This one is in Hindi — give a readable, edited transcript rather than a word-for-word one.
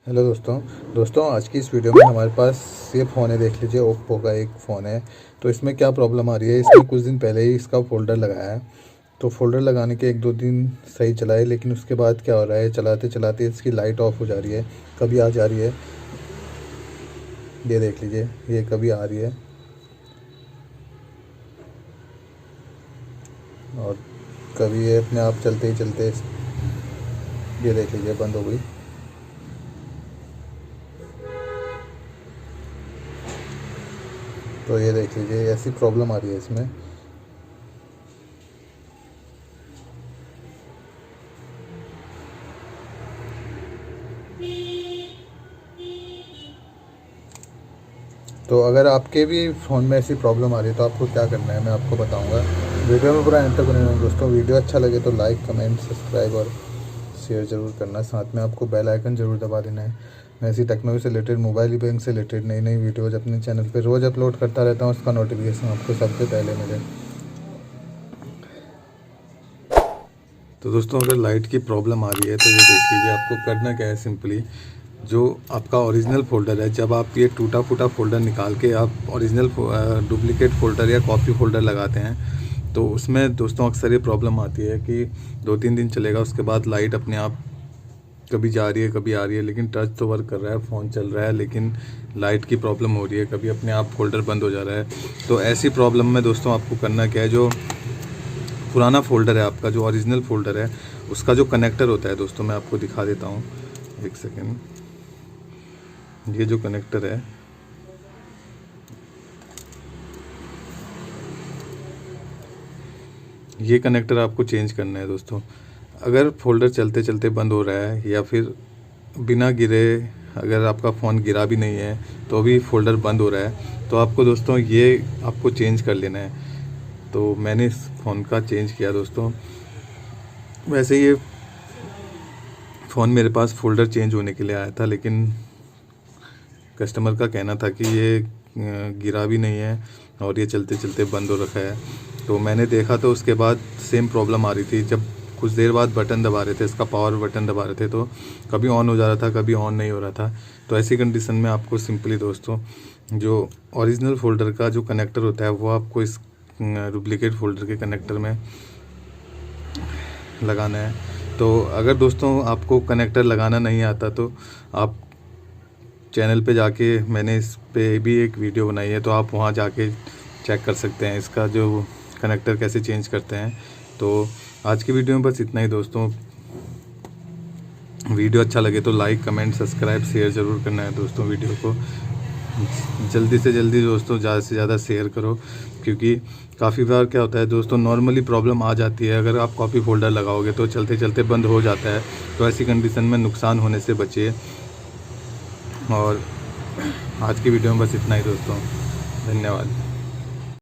हेलो दोस्तों आज की इस वीडियो में हमारे पास ये फ़ोन है। देख लीजिए, ओप्पो का एक फ़ोन है। तो इसमें क्या प्रॉब्लम आ रही है, इसमें कुछ दिन पहले ही इसका फ़ोल्डर लगाया है। तो फ़ोल्डर लगाने के 1-2 दिन सही चला है, लेकिन उसके बाद क्या हो रहा है, चलाते चलाते इसकी लाइट ऑफ हो जा रही है, कभी आ जा रही है। ये देख लीजिए, ये कभी आ रही है और कभी ये अपने आप चलते ही चलते, ये देख लीजिए, बंद हो गई। तो ये देख लीजिए, ऐसी प्रॉब्लम आ रही है इसमें। तो अगर आपके भी फ़ोन में ऐसी प्रॉब्लम आ रही है तो आपको क्या करना है, मैं आपको बताऊंगा। वीडियो में पूरा एंड तक बने रहना दोस्तों। वीडियो अच्छा लगे तो लाइक, कमेंट, सब्सक्राइब और शेयर ज़रूर करना। साथ में आपको बेल आइकन ज़रूर दबा देना है। मैं ऐसी टेक्नोलॉजी से रिलेटेड, मोबाइल बैंक से रिलेटेड नई नई वीडियोज़ अपने चैनल पर रोज़ अपलोड करता रहता हूँ। उसका नोटिफिकेशन आपको सबसे पहले मिले। तो दोस्तों, अगर लाइट की प्रॉब्लम आ रही है तो ये देख लीजिए, आपको करना क्या है। सिंपली जो आपका ओरिजिनल फ़ोल्डर है, जब आप ये टूटा फूटा फ़ोल्डर निकाल के आप ओरिजिनल डुप्लीकेट फ़ोल्डर या कॉपी फ़ोल्डर लगाते हैं, तो उसमें दोस्तों अक्सर ये प्रॉब्लम आती है कि 2-3 दिन चलेगा, उसके बाद लाइट अपने आप कभी जा रही है कभी आ रही है, लेकिन टच तो वर्क कर रहा है, फ़ोन चल रहा है, लेकिन लाइट की प्रॉब्लम हो रही है, कभी अपने आप फ़ोल्डर बंद हो जा रहा है। तो ऐसी प्रॉब्लम में दोस्तों आपको करना क्या है, जो पुराना फ़ोल्डर है आपका, जो ओरिजिनल फ़ोल्डर है, उसका जो कनेक्टर होता है दोस्तों, मैं आपको दिखा देता हूँ, एक सेकेंड। ये जो कनेक्टर है, ये कनेक्टर आपको चेंज करना है दोस्तों। अगर फ़ोल्डर चलते चलते बंद हो रहा है या फिर बिना गिरे, अगर आपका फ़ोन गिरा भी नहीं है तो भी फ़ोल्डर बंद हो रहा है, तो आपको दोस्तों ये आपको चेंज कर लेना है। तो मैंने इस फ़ोन का चेंज किया दोस्तों। वैसे ये फ़ोन मेरे पास फ़ोल्डर चेंज होने के लिए आया था, लेकिन कस्टमर का कहना था कि ये गिरा भी नहीं है और ये चलते चलते बंद हो रखा है। तो मैंने देखा तो उसके बाद सेम प्रॉब्लम आ रही थी। जब कुछ देर बाद बटन दबा रहे थे, इसका पावर बटन दबा रहे थे, तो कभी ऑन हो जा रहा था, कभी ऑन नहीं हो रहा था। तो ऐसी कंडीशन में आपको सिंपली दोस्तों, जो ओरिजिनल फ़ोल्डर का जो कनेक्टर होता है, वो आपको इस डुप्लीकेट फ़ोल्डर के कनेक्टर में लगाना है। तो अगर दोस्तों आपको कनेक्टर लगाना नहीं आता तो आप चैनल पे जाके, मैंने इस पे भी एक वीडियो बनाई है, तो आप वहाँ जाके चेक कर सकते हैं इसका जो कनेक्टर कैसे चेंज करते हैं। तो आज की वीडियो में बस इतना ही दोस्तों। वीडियो अच्छा लगे तो लाइक, कमेंट, सब्सक्राइब, शेयर ज़रूर करना है दोस्तों। वीडियो को जल्दी से जल्दी दोस्तों ज़्यादा से ज़्यादा शेयर करो, क्योंकि काफ़ी बार क्या होता है दोस्तों, नॉर्मली प्रॉब्लम आ जाती है। अगर आप कॉपी फ़ोल्डर लगाओगे तो चलते चलते बंद हो जाता है। तो ऐसी कंडीशन में नुकसान होने से बचिए। और आज की वीडियो में बस इतना ही दोस्तों। धन्यवाद।